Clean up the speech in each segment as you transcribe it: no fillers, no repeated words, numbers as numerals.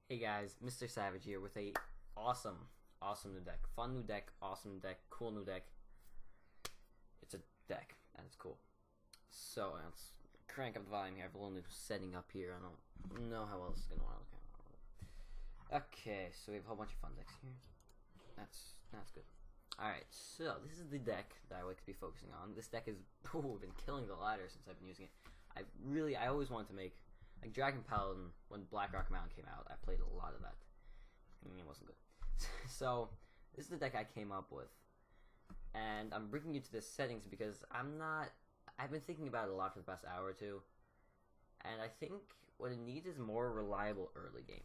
Hey guys, Mr. Savage here with a awesome new deck. Fun new deck, awesome new deck, cool new deck. It's a deck, and it's cool. So, let's crank up the volume here. I have a little new setting up here. I don't know how well this is going to work. Okay, so we have a whole bunch of fun decks here. That's good. Alright, so this is the deck that I like to be focusing on. This deck has been killing the ladder since I've been using it. I always wanted to make like Dragon Paladin. When Blackrock Mountain came out, I played a lot of that. It wasn't good. So this is the deck I came up with, and I'm bringing you to the settings because I've been thinking about it a lot for the past hour or two, and I think what it needs is more reliable early game.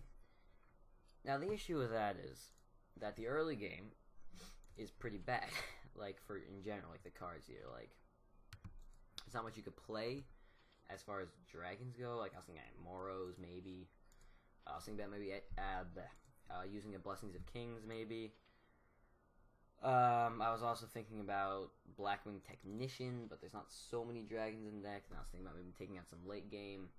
Now the issue with that is that the early game is pretty bad. Like in general, like the cards here, like there's not much you could play. As far as dragons go, like I was thinking Moros maybe. I was thinking about maybe using a Blessings of Kings maybe. I was also thinking about Blackwing Technician, but there's not so many dragons in the deck, and I was thinking about maybe taking out some late game.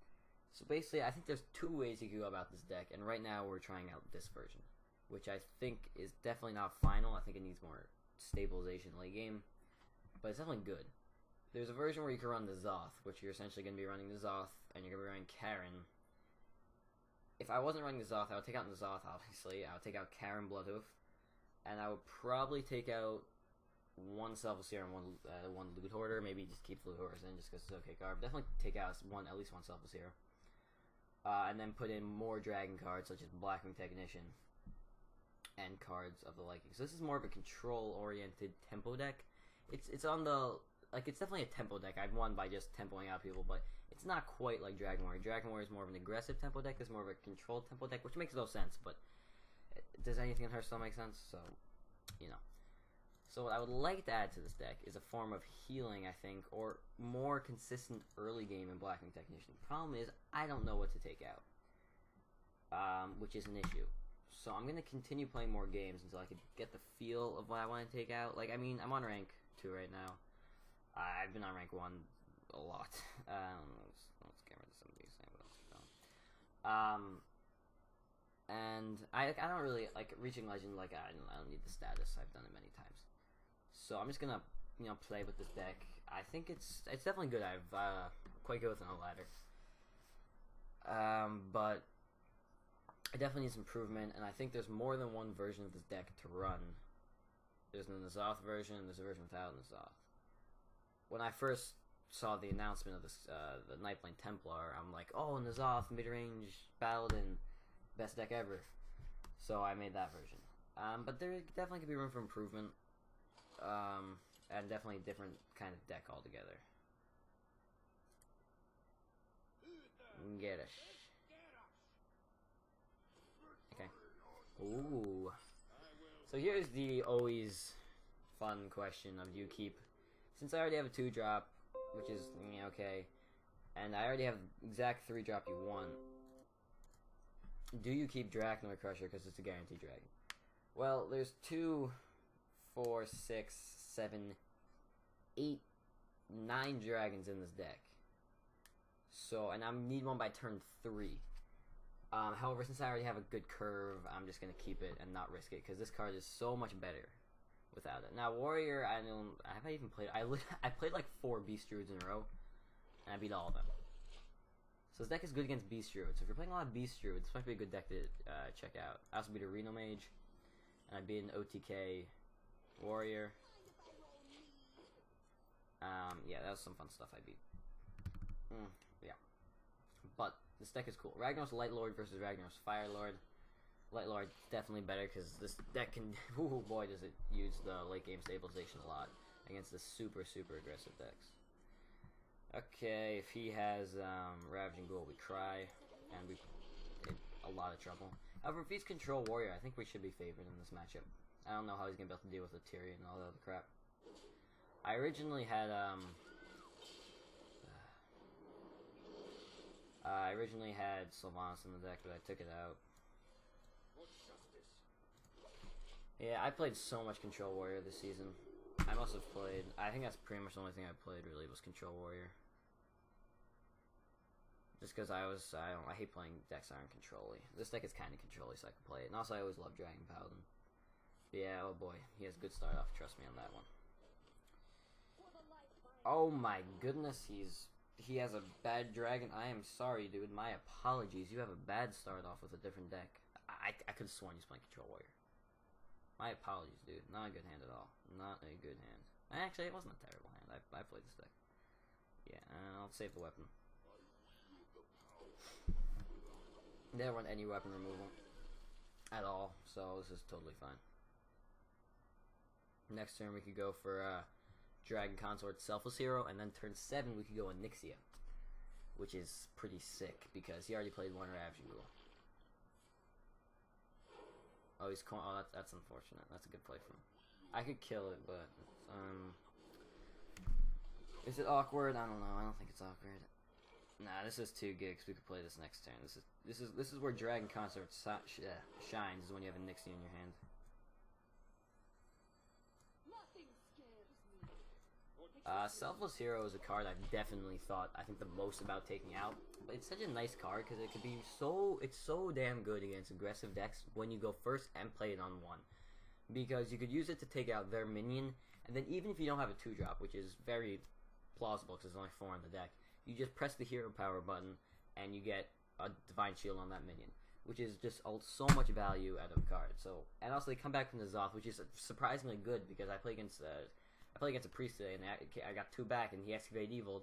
So basically, I think there's two ways you can go about this deck, and right now we're trying out this version, which I think is definitely not final. I think it needs more stabilization late game, but it's definitely good. There's a version where you can run the Zoth, which you're essentially going to be running the Zoth, and you're going to be running Karen. If I wasn't running the Zoth, I would take out the Zoth, obviously. I would take out Karen Bloodhoof, and I would probably take out one Selfless Seer and one Loot Hoarder. Maybe just keep the Loot Hoarders in just because it's okay card. Definitely take out at least one Selfless Seer. And then put in more Dragon cards, such as Blackwing Technician, and cards of the liking. So this is more of a control-oriented tempo deck. It's on the... Like, it's definitely a tempo deck. I've won by just tempoing out people, but it's not quite like Dragon Warrior. Dragon Warrior is more of an aggressive tempo deck. This is more of a controlled tempo deck, which makes no sense, but does anything in Hearthstone make sense? So, you know. So what I would like to add to this deck is a form of healing, I think, or more consistent early game in Blackwing Technician. The problem is, I don't know what to take out, which is an issue. So I'm going to continue playing more games until I can get the feel of what I want to take out. Like, I mean, I'm on rank 2 right now. I've been on rank 1 a lot. Let's get rid of some of these things. And I don't really like reaching legend. Like I don't need the status. I've done it many times. So I'm just gonna play with this deck. I think it's definitely good. I've quite good with an ladder. But I definitely need some improvement, and I think there's more than one version of this deck to run. There's the N'Zoth version. There's a version without N'Zoth. When I first saw the announcement of this, the Nightblade Templar, I'm like, oh, N'Zoth, mid-range, Paladin, best deck ever. So I made that version. But there definitely could be room for improvement, and definitely a different kind of deck altogether. Get us. Okay. Ooh. So here's the always fun question of, do you keep... Since I already have a 2-drop, which is okay, and I already have exact 3-drop you want, do you keep Dracnoid Crusher because it's a guaranteed dragon? Well, there's 2, 4, 6, 7, 8, 9 dragons in this deck. So, and I need one by turn 3. However, since I already have a good curve, I'm just gonna keep it and not risk it because this card is so much better without it. Now, Warrior, I haven't even played... I played like 4 Beast Druids in a row, and I beat all of them. So this deck is good against Beast Druids. So if you're playing a lot of Beast Druids, this might be a good deck to check out. I also beat a Reno Mage, and I beat an OTK Warrior. Yeah, that was some fun stuff I beat. Yeah. But this deck is cool. Ragnaros Light Lord versus Ragnaros Fire Lord. Light Lord definitely better because this deck can... Oh boy, does it use the late game stabilization a lot against the super aggressive decks. Okay, if he has Ravaging Ghoul, we cry, and we in a lot of trouble. However, if he's Control Warrior, I think we should be favored in this matchup. I don't know how he's gonna be able to deal with the Tyrion and all that other crap. I originally had Sylvanas in the deck, but I took it out. Yeah, I played so much Control Warrior this season. I must have played... I think that's pretty much the only thing I played, really, was Control Warrior. Just because I hate playing decks that aren't control-y. This deck is kind of control-y, so I can play it. And also, I always love Dragon Paladin. But yeah, oh boy, he has a good start off. Trust me on that one. Oh my goodness, he has a bad dragon. I am sorry, dude. My apologies. You have a bad start off with a different deck. I could have sworn he's playing Control Warrior. My apologies, dude. Not a good hand at all. Not a good hand. Actually, it wasn't a terrible hand. I played this deck. Yeah, I'll save the weapon. They don't run any weapon removal at all, so this is totally fine. Next turn we could go for Dragon Consort Selfless Hero, and then turn 7 we could go Onyxia, which is pretty sick because he already played one Ravaging Ghoul. Oh, he's that's unfortunate. That's a good play for him. I could kill it, but is it awkward? I don't know. I don't think it's awkward. Nah, this is too good because we could play this next turn. This is where Dragon Consort shines, is when you have Onyxia in your hand. Selfless Hero is a card I've definitely thought, I think, the most about taking out. But it's such a nice card because it could be it's so damn good against aggressive decks when you go first and play it on 1. Because you could use it to take out their minion, and then even if you don't have a 2-drop, which is very plausible because there's only 4 in the deck, you just press the hero power button and you get a Divine Shield on that minion, which is just so much value out of a card. So, and also they come back from the Zoth, which is surprisingly good because I play against a priest today, and I got 2 back, and he Excavate Eviled,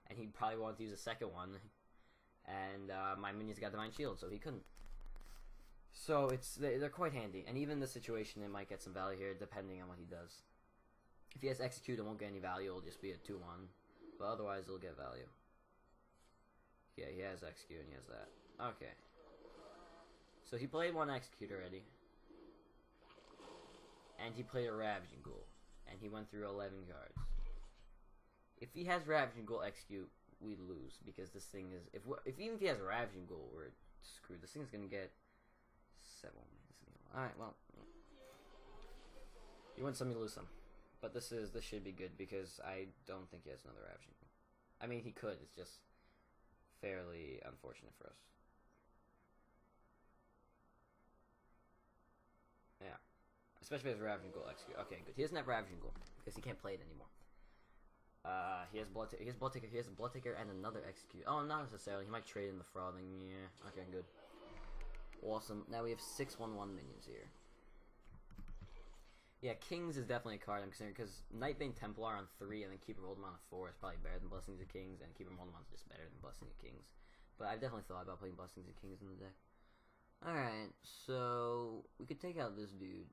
and he probably wanted to use a second one, and my minions got Divine Shield, so he couldn't. So they're quite handy, and even in this situation, it might get some value here, depending on what he does. If he has Execute, it won't get any value, it'll just be a 2-1, but otherwise it'll get value. Yeah, he has Execute, and he has that. Okay. So he played 1 Execute already, and he played a Ravaging Ghoul. And he went through 11 cards. If he has Ravaging Ghoul Execute, we lose because this thing is even if he has a Ravaging Ghoul, we're screwed. This thing's gonna get 7. All right, well, you win some, you lose some, but this should be good because I don't think he has another Ravaging Ghoul. I mean, he could. It's just fairly unfortunate for us. Yeah. Especially if he has Ravaging Ghoul Execute. Okay, good. He doesn't have Ravaging Ghoul because he can't play it anymore. He has Blood Taker. He has a Blood Taker and another Execute. Oh, not necessarily. He might trade in the Frothing. Yeah. Okay, good. Awesome. Now we have 6/1/1 minions here. Yeah, Kings is definitely a card I'm considering because Nightbane Templar on 3 and then Keeper Voldemort on 4 is probably better than Blessings of Kings, and Keeper Voldemort is just better than Blessings of Kings. But I've definitely thought about playing Blessings of Kings in the deck. Alright, so we could take out this dude.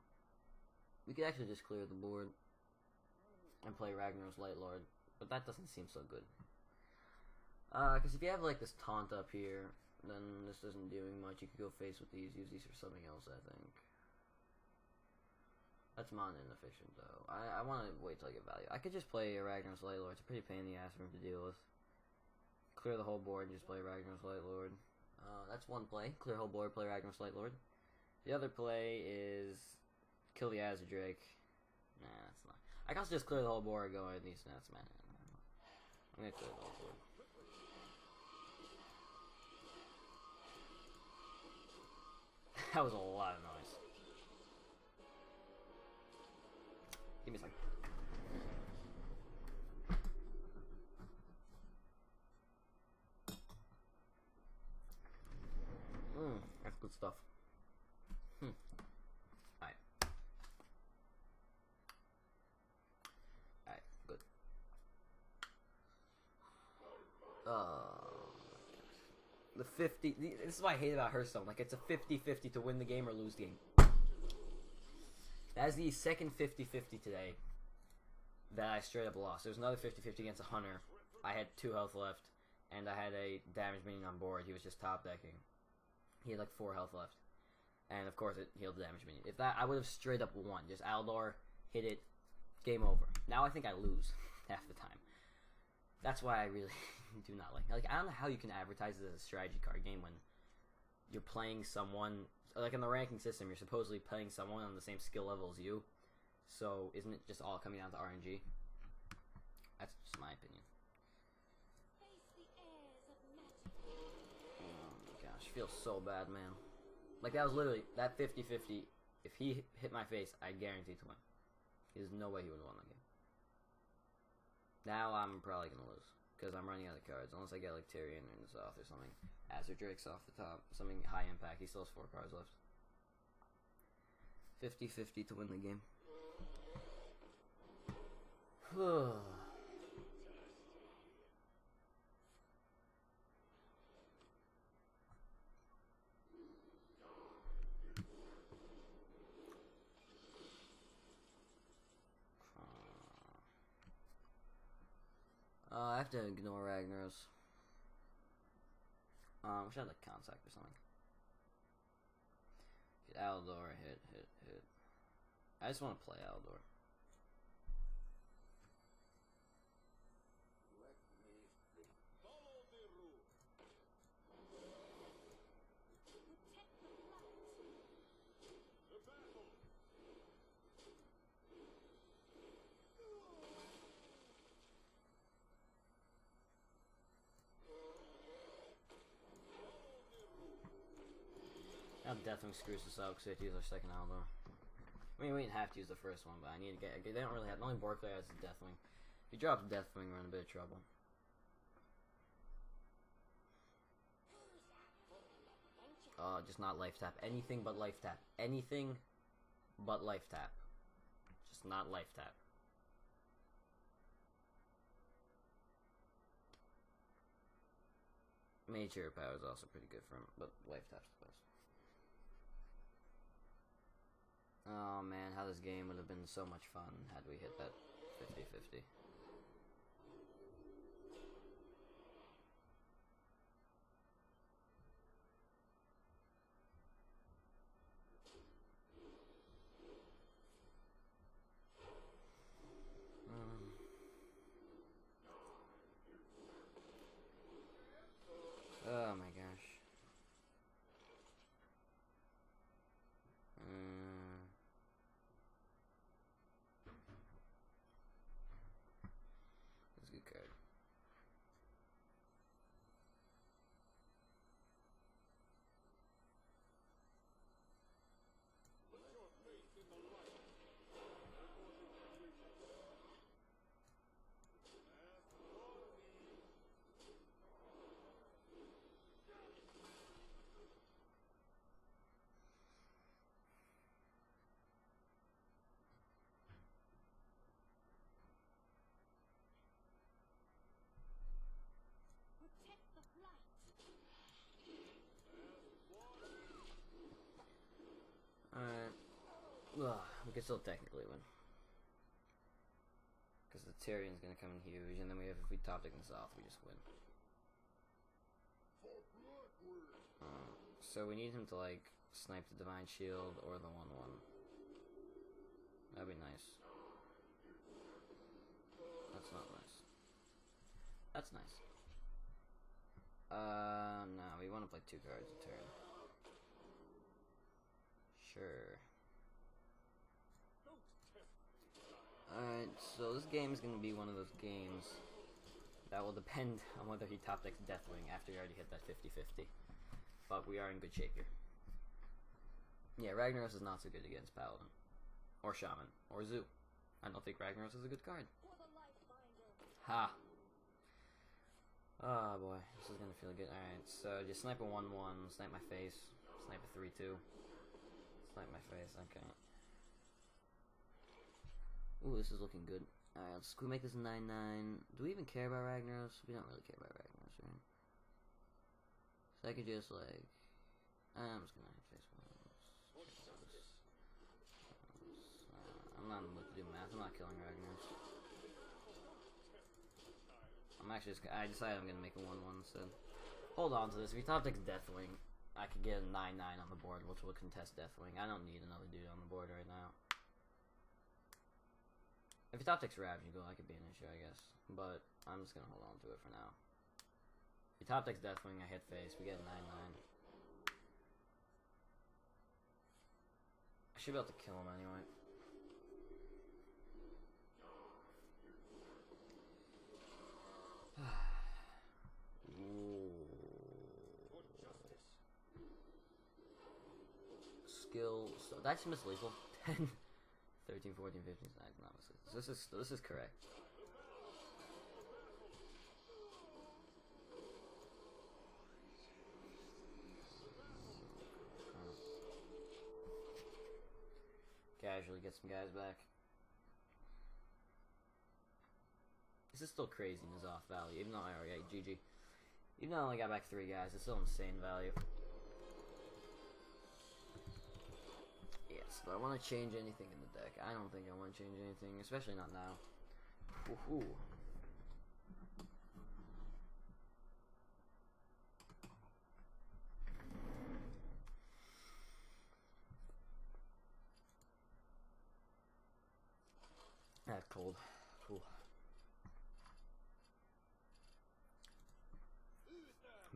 We could actually just clear the board and play Ragnar's Light Lord, but that doesn't seem so good. Because if you have like this taunt up here, then this isn't doing much. You could go face with these, use these for something else, I think. That's mana inefficient though. I want to wait till I get value. I could just play Ragnar's Light Lord. It's a pretty pain in the ass for him to deal with. Clear the whole board and just play Ragnar's Light Lord. That's one play. Clear whole board, play Ragnar's Light Lord. The other play is kill the Azure Drake. Nah, that's not. I can also just clear the whole board, go at these nets, man. I'm gonna clear the whole board. That was a lot of noise. Give me some. That's good stuff. Alright. Alright, good. The 50... This is what I hate about Hearthstone. Like, it's a 50-50 to win the game or lose the game. That is the second 50-50 today that I straight up lost. There's another 50-50 against a Hunter. I had 2 health left, and I had a damage minion on board. He was just top decking. He had like 4 health left. And of course it healed the damage minion. If that, I would have straight up won. Just Aldor, hit it, game over. Now I think I lose half the time. That's why I really do not like, I don't know how you can advertise it as a strategy card game when you're playing someone, like in the ranking system, you're supposedly playing someone on the same skill level as you. So isn't it just all coming down to RNG? That's just my opinion. feels so bad, man. Like, that was literally, that 50-50, if he hit my face, I guarantee to win. There's no way he would have won that game. Now I'm probably going to lose, because I'm running out of cards, unless I get, like, Tyrion in this off or something. Azure Drake's off the top, something high impact. He still has 4 cards left. 50-50 to win the game. I have to ignore Ragnaros. Wish I had like contact or something. Get Aldor, hit. I just want to play Aldor. Now Deathwing screws us up because we have to use our second Aldor. I mean, we didn't have to use the first one, but I need to get. They don't really have. The only board player has is Deathwing. If he drops Deathwing, we're in a bit of trouble. Just not life tap. Anything but life tap. Anything but life tap. Just not life tap. Mage Hero Power is also pretty good for him, but life tap's the best. Oh man, how this game would have been so much fun had we hit that 50-50. Oh my gosh. That's a good card. We can still technically win. Because the Tyrion's gonna come in huge, and then we have, if we top deck in the south, we just win. So we need him to, like, snipe the Divine Shield or the 1/1. That'd be nice. That's not nice. That's nice. No, we want to play 2 cards a turn. Sure. Alright, so this game is going to be one of those games that will depend on whether he top decks Deathwing after he already hit that 50-50. But we are in good shape here. Yeah, Ragnaros is not so good against Paladin. Or Shaman. Or Zoo. I don't think Ragnaros is a good card. Ha! Oh boy, this is going to feel good. Alright, so just snipe a 1/1, snipe my face, snipe a 3/2. Snipe my face, okay. Ooh, this is looking good. Alright, can we make this a 9/9? Do we even care about Ragnaros? We don't really care about Ragnaros, right? So I could just, like... I'm just gonna face one. I'm not in the mood to do math. I'm not killing Ragnaros. I'm actually just... I decided I'm gonna make a 1/1 instead. Hold on to this. If he top decks Deathwing, I could get a 9/9 on the board, which will contest Deathwing. I don't need another dude on the board right now. If he top decks Ravaging, that could be an issue, I guess. But I'm just gonna hold on to it for now. If he top decks Deathwing, I hit face. We get a 9/9. I should be able to kill him anyway. skill. So that's mislethal. 10, 13, 14, 15. Not mislethal. This is correct. Casually get some guys back. This is still crazy in his off value, even though I already got GG. Even though I only got back 3 guys, it's still insane value. Yes, do I want to change anything in the deck? I don't think I want to change anything, especially not now. Woohoo. That's cold. Cool.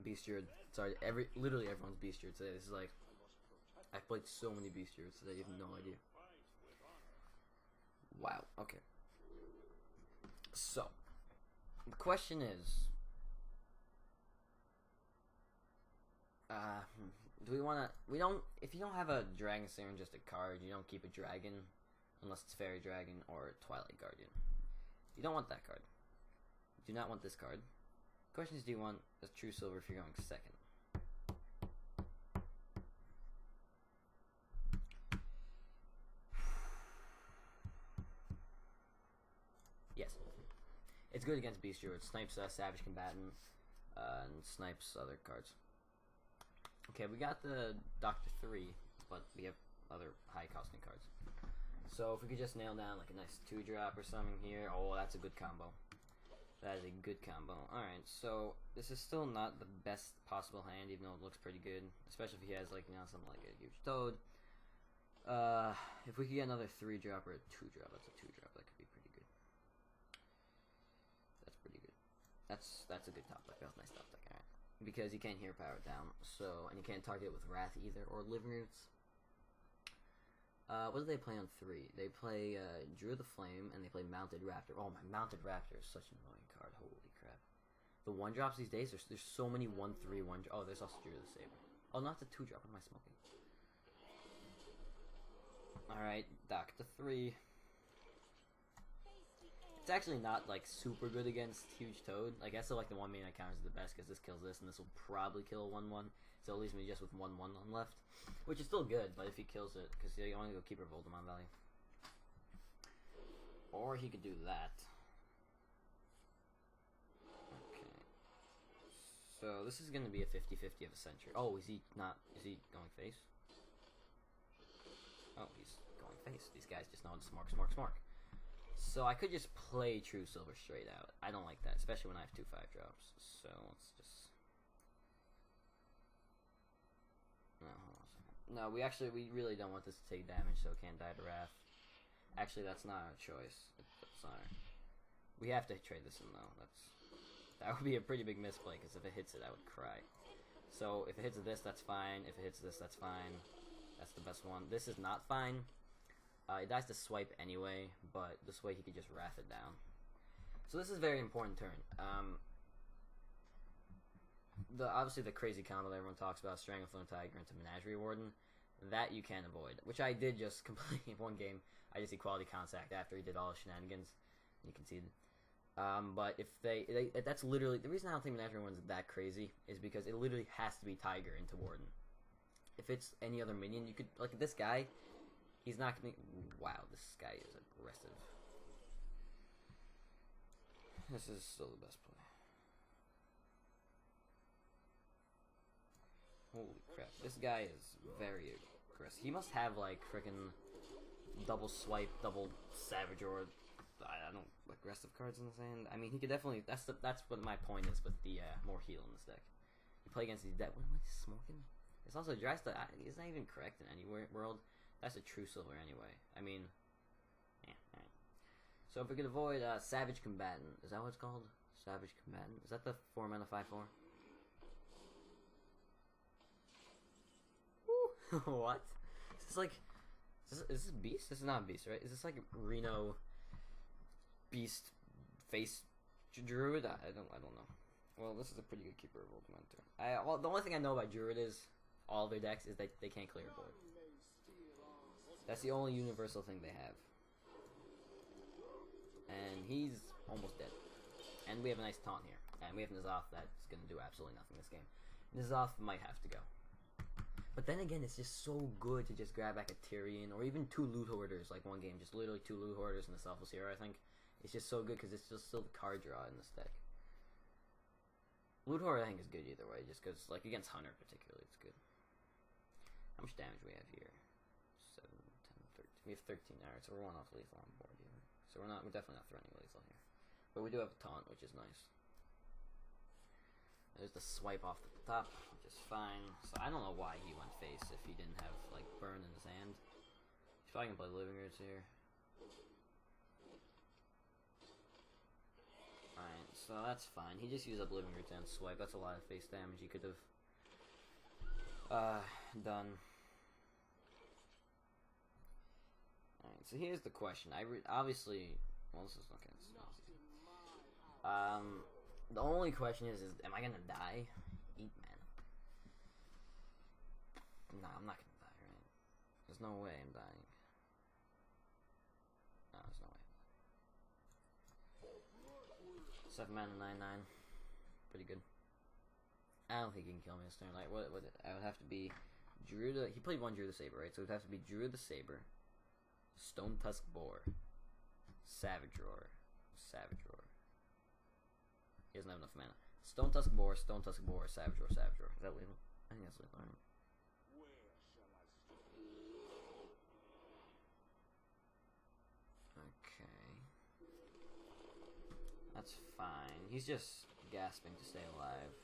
Beast Druid. Sorry, literally everyone's Beast Druid today. This is like, I've played so many Beast Druids today, you have no idea. Wow, okay. So, the question is, do we want to, if you don't have a Dragon Slayer and just a card, you don't keep a dragon, unless it's Fairy Dragon or Twilight Guardian. You don't want that card. You do not want this card. The question is, do you want a True Silver if you're going second? Yes. It's good against Beast Druid. Snipes Savage Combatant, and snipes other cards. Okay, we got the Doctor 3, but we have other high costing cards. So if we could just nail down like a nice 2-drop or something here. Oh, that's a good combo. That is a good combo. Alright, so this is still not the best possible hand, even though it looks pretty good. Especially if he has like, you know, something like a huge toad. If we could get another 3-drop or a 2-drop, that's a 2-drop, that could be pretty good. That's pretty good. That's a good top deck. That's a nice top deck, alright. Because you can't hear power down, so, and you can't target it with Wrath either, or Living Roots. What do they play on 3? They play Druid the Flame, and they play Mounted Raptor. Oh, my Mounted Raptor is such an annoying card. Holy crap. The 1-drops these days, there's so many 1/3 1. Oh, there's also Druid the Saber. Oh, not the 2-drop. What am I smoking? Alright, Doctor 3. It's actually not, like, super good against Huge Toad. Like, that's like the 1 main I count as the best, because this kills this, and this will probably kill 1/1. So it leaves me just with 1/1 on left. Which is still good, but if he kills it, because you only go Keeper of Voldemort value. Or he could do that. Okay. So this is going to be a 50-50 of a Sentry. Oh, is he going face? Oh, he's going face. These guys just know to smork. So I could just play True Silver straight out. I don't like that, especially when I have 2 5-drops. So let's just... No, hold on a second. No, we really don't want this to take damage, so it can't die to Wrath. Actually, that's not our choice. That's not our... We have to trade this in, though. That would be a pretty big misplay, because if it hits it, I would cry. So, if it hits this, that's fine. If it hits this, that's fine. That's the best one. This is not fine. It dies to swipe anyway, but this way he could just Wrath it down. So this is a very important turn. Obviously the crazy combo that everyone talks about, Stranglethorn Tiger into Menagerie Warden, that you can't avoid. Which I did just complete in one game. I just Equality Contact after he did all his shenanigans. You conceded. But if that's literally, the reason I don't think Menagerie Warden is that crazy is because it literally has to be Tiger into Warden. If it's any other minion, you could, like this guy, he's not gonna, wow, this guy is aggressive. This is still the best play. Holy crap, this guy is very aggressive. He must have like freaking double swipe, double savage, or I don't aggressive cards in his hand. I mean, he could definitely. That's what my point is with the more heal in this deck. You play against these deck. What is smoking? It's also dry stuff. It's not even correct in any world. That's a True Silver anyway. I mean, yeah. Right. So if we could avoid Savage Combatant, is that what it's called? Savage Combatant. Is that the 4-mana 5/4? What? Is this like... Is this Beast? This is not Beast, right? Is this like Reno Beast Face Druid? I don't know. Well, this is a pretty good Keeper of Voldemort too. Well, the only thing I know about Druid is all their decks is that they can't clear a board. That's the only universal thing they have. And he's almost dead. And we have a nice taunt here. And we have N'Zoth that's going to do absolutely nothing this game. N'Zoth might have to go. But then again, it's just so good to just grab back a Tyrion or even 2 Loot Hoarders, like one game, just literally 2 Loot Hoarders and a Selfless Hero, I think. It's just so good because it's just still the card draw in this deck. Loot Hoarder I think is good either way, just because, like, against Hunter particularly, it's good. How much damage do we have here? 7, 10, 13. We have 13. Alright, so we're 1 off lethal on board here. So we're definitely not threatening lethal here. But we do have a taunt, which is nice. There's the swipe off the top, which is fine. So I don't know why he went face if he didn't have, like, burn in his hand. He's probably gonna play Living Roots here. Alright, so that's fine. He just used up Living Roots and swipe. That's a lot of face damage he could have done. Alright, so here's the question. Obviously, well, this is okay. The only question is am I gonna die? 8 mana. Nah, I'm not gonna die, right? There's no way I'm dying. No, there's no way. 7 mana, 9/9. Pretty good. I don't think he can kill me this turn. Like, what I would have to be Druid. He played 1 Druid the Saber, right? So it would have to be Druid the Saber, Stone Tusk Boar, Savage Roar, Savage Roar. He doesn't have enough mana. Stone Tusk Boar, Savage Roar, Savage Roar. Is that lethal? I think that's lethal. Right? Okay. That's fine. He's just gasping to stay alive.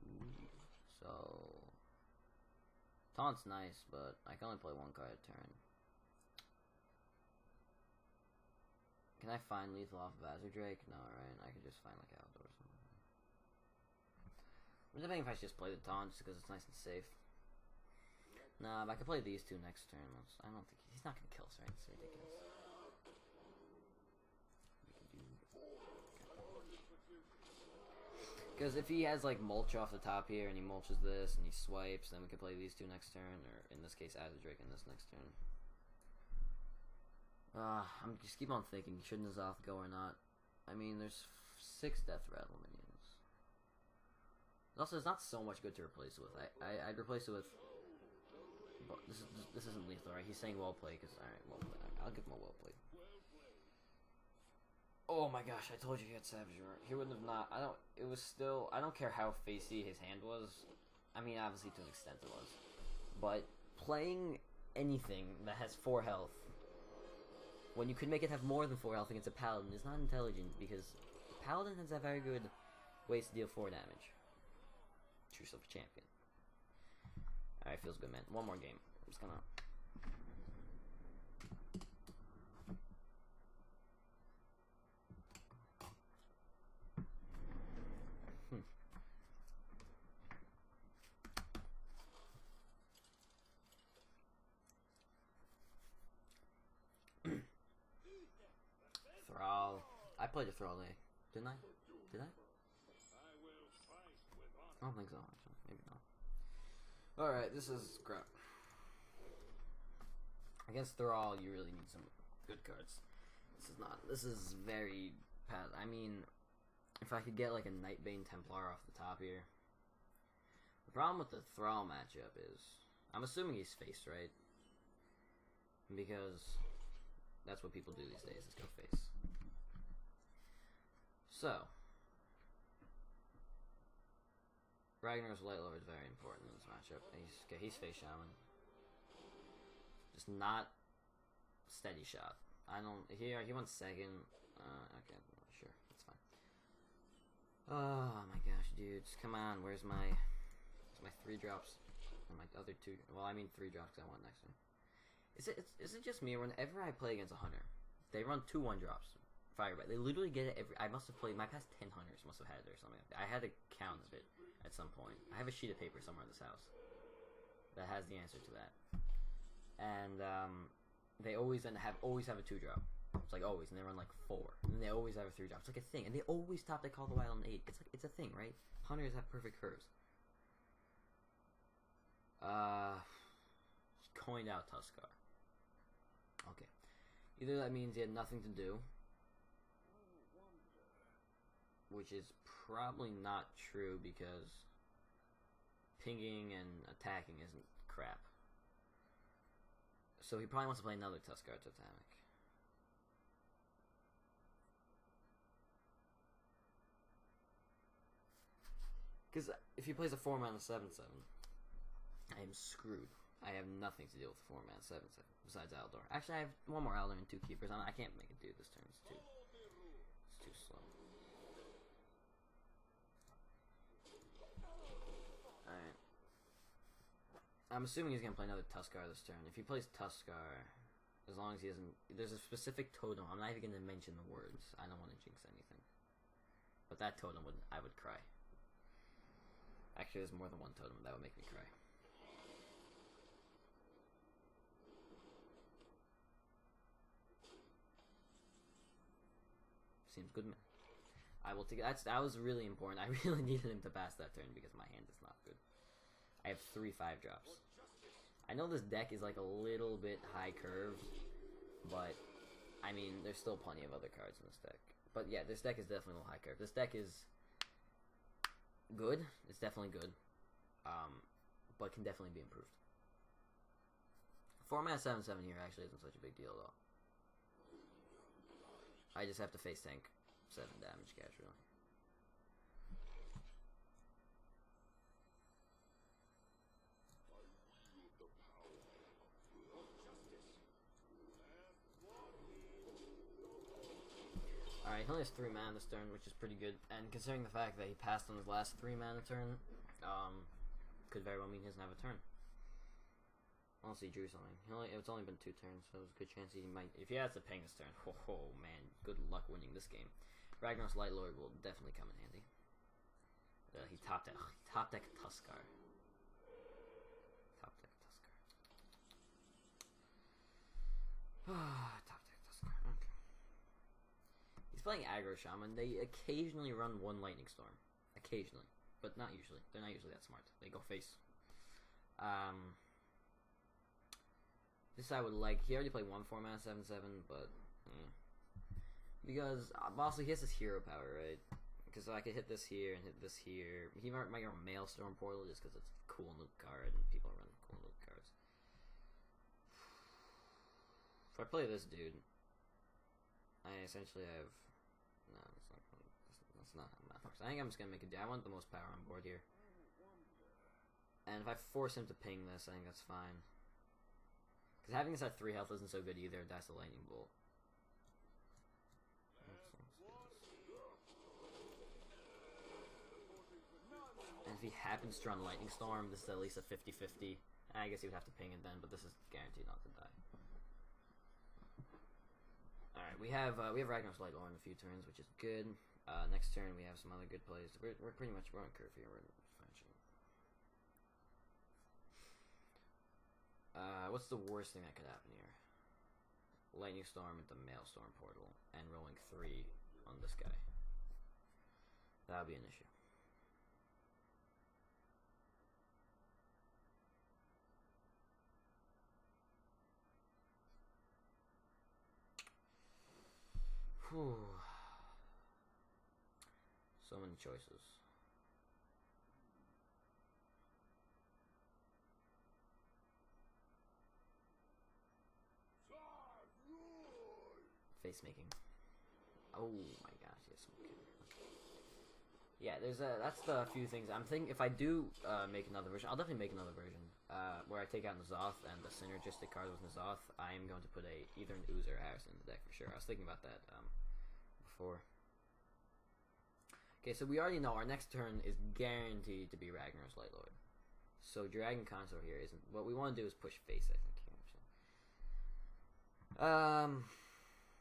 Ooh. So... Taunt's nice, but I can only play 1 card a turn. Can I find lethal off of Azure Drake? No, right? I could just find like outdoors. I'm debating if I should just play the taunt just because it's nice and safe. Nah, but I could play these 2 next turn. I don't think he's not gonna kill us, right? It's ridiculous. Because if he has like mulch off the top here and he mulches this and he swipes, then we could play these 2 next turn, or in this case Azure Drake in this next turn. I'm just keep on thinking, should N'Zoth go or not? I mean, there's 6 Death Rattle minions. Also, there's not so much good to replace it with. I'd replace it with... This isn't lethal, right? He's saying well play, because, alright, well play. I'll give him a well play. Oh my gosh, I told you he had Savage Roar. He wouldn't have not... I don't care how facey his hand was. I mean, obviously to an extent it was. But playing anything that has 4 health when you could make it have more than 4 health against a Paladin is not intelligent, because Paladin has a very good ways to deal 4 damage. True yourself a champion. Alright, feels good, man. 1 more game. I'm just gonna... Thrall. I played a Thrall day, didn't I? Did I? I don't think so, actually. Maybe not. Alright, this is crap. Against Thrall, you really need some good cards. This is very bad. I mean, if I could get like a Nightbane Templar off the top here. The problem with the Thrall matchup is, I'm assuming he's face, right? Because that's what people do these days, is go face. So, Ragnar's Light Lord is very important in this matchup. He's face shaman. Just not steady shot. He went second. Okay, sure, that's fine. Oh my gosh, dudes, come on. Where's my 3 drops? And my other 2. Well, I mean 3 drops because I want next one. Is it just me? Whenever I play against a hunter, they run 2 1-drops. Firebite. They literally get it every... I must have played... My past 10 hunters must have had it or something. I had a count of it at some point. I have a sheet of paper somewhere in this house that has the answer to that. And they always have a 2-drop. It's like always, and they run like 4. And they always have a 3-drop. It's like a thing. And they always top they Call the Wild on 8. It's a thing, right? Hunters have perfect curves. coined out Tuskar. Okay. Either that means he had nothing to do, which is probably not true because pinging and attacking isn't crap. So he probably wants to play another Tuskar Totemic. Because if he plays a 4-mana 7/7, I am screwed. I have nothing to deal with 4-mana 7/7 besides Aldor. Actually, I have one more Aldor and 2 Keepers. I can't make it do this turn. It's too slow. Alright. I'm assuming he's going to play another Tuskar this turn. If he plays Tuskar, as long as he doesn't... There's a specific totem. I'm not even going to mention the words. I don't want to jinx anything. But that totem, I would cry. Actually, there's more than one totem that would make me cry. Seems good, man. I will take that. That was really important. I really needed him to pass that turn because my hand is not good. I have 3 5-drops. I know this deck is like a little bit high curved, but I mean, there's still plenty of other cards in this deck. But yeah, this deck is definitely a little high curve. This deck is good. It's definitely good, but can definitely be improved. 4-mana 7/7 here actually isn't such a big deal though. I just have to face tank 7 damage casually. Alright, he only has 3 mana this turn, which is pretty good. And considering the fact that he passed on his last 3 mana turn, could very well mean he doesn't have a turn. Unless he drew something. It's only been 2 turns, so there's a good chance he might... If he has to ping this turn, oh man, good luck winning this game. Ragnar's Light Lord will definitely come in handy. He top deck Tuskar. Top deck Tuskar. Top deck Tuskar. Okay. He's playing Aggro Shaman. They occasionally run 1 Lightning Storm. Occasionally. But not usually. They're not usually that smart. They go face. This I would like. He already played 1 4-mana 7/7, but because also he has his hero power, right? Because I could hit this here and hit this here. He might go Maelstrom Portal just because it's a cool nuke card and people run cool nuke cards. If I play this dude, I essentially have no. That's not how math works. I think I'm just gonna make a deal. I want the most power on board here, and if I force him to ping this, I think that's fine. Because having this at 3 health isn't so good either. That's the lightning bolt. And if he happens to run lightning storm, this is at least a 50-50. I guess he would have to ping it then, but this is guaranteed not to die. All right, we have Ragnar's Light Lord in a few turns, which is good. Next turn we have some other good plays. We're pretty much on curve here. We're what's the worst thing that could happen here? Lightning Storm into Maelstrom Portal and rolling 3 on this guy. That would be an issue. Whew. So many choices. Face making. Oh my gosh, yes. Okay. Yeah, that's the few things I'm thinking. If I do make another version, I'll definitely make another version where I take out N'Zoth and the synergistic card with N'Zoth. I am going to put either an Ooze or Harrison in the deck for sure. I was thinking about that before. Okay, so we already know our next turn is guaranteed to be Ragnar's Light Lord. So Dragon Consort here isn't. What we want to do is push face, I think.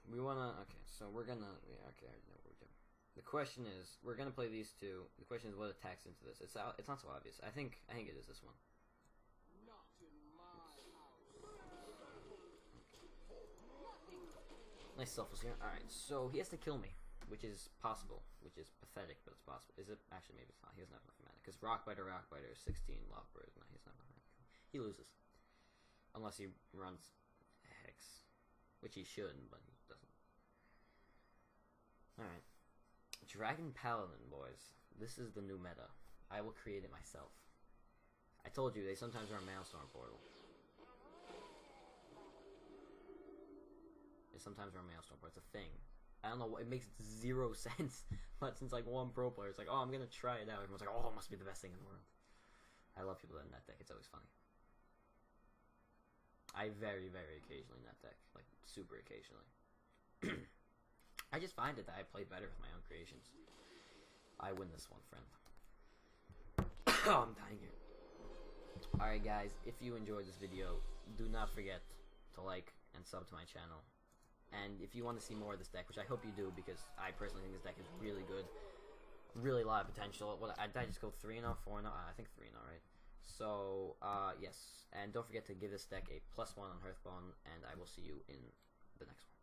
We wanna. Okay, so we're gonna. Yeah, okay, I already know what we're doing. The question is, we're gonna play these 2. The question is, what attacks into this? It's not so obvious. I think it is this one. Not in my house. Nice selfless here. All right, so he has to kill me, which is possible, which is pathetic, but it's possible. Is it? Actually, maybe it's not. He doesn't have enough mana because Rockbiter is 16. Lockbird, no, he doesn't have enough mana. He loses. unless he runs Hex, which he should, but he doesn't. Alright. Dragon Paladin, boys. This is the new meta. I will create it myself. I told you, they sometimes run Maelstrom Portal. They sometimes run Maelstrom Portal. It's a thing. I don't know, it makes zero sense. But since like one pro player is like, oh, I'm gonna try it out. Everyone's like, oh, it must be the best thing in the world. I love people that net deck. It's always funny. I very, very occasionally net deck. Like, super occasionally. I just find it that I play better with my own creations. I win this one, friend. Oh, I'm dying here. Alright guys, if you enjoyed this video, do not forget to like and sub to my channel. And if you want to see more of this deck, which I hope you do, because I personally think this deck is really good. Really a lot of potential. What, did I just go 3-0, 4-0? I think 3-0, right? So, yes. And don't forget to give this deck a +1 on Hearthstone, and I will see you in the next one.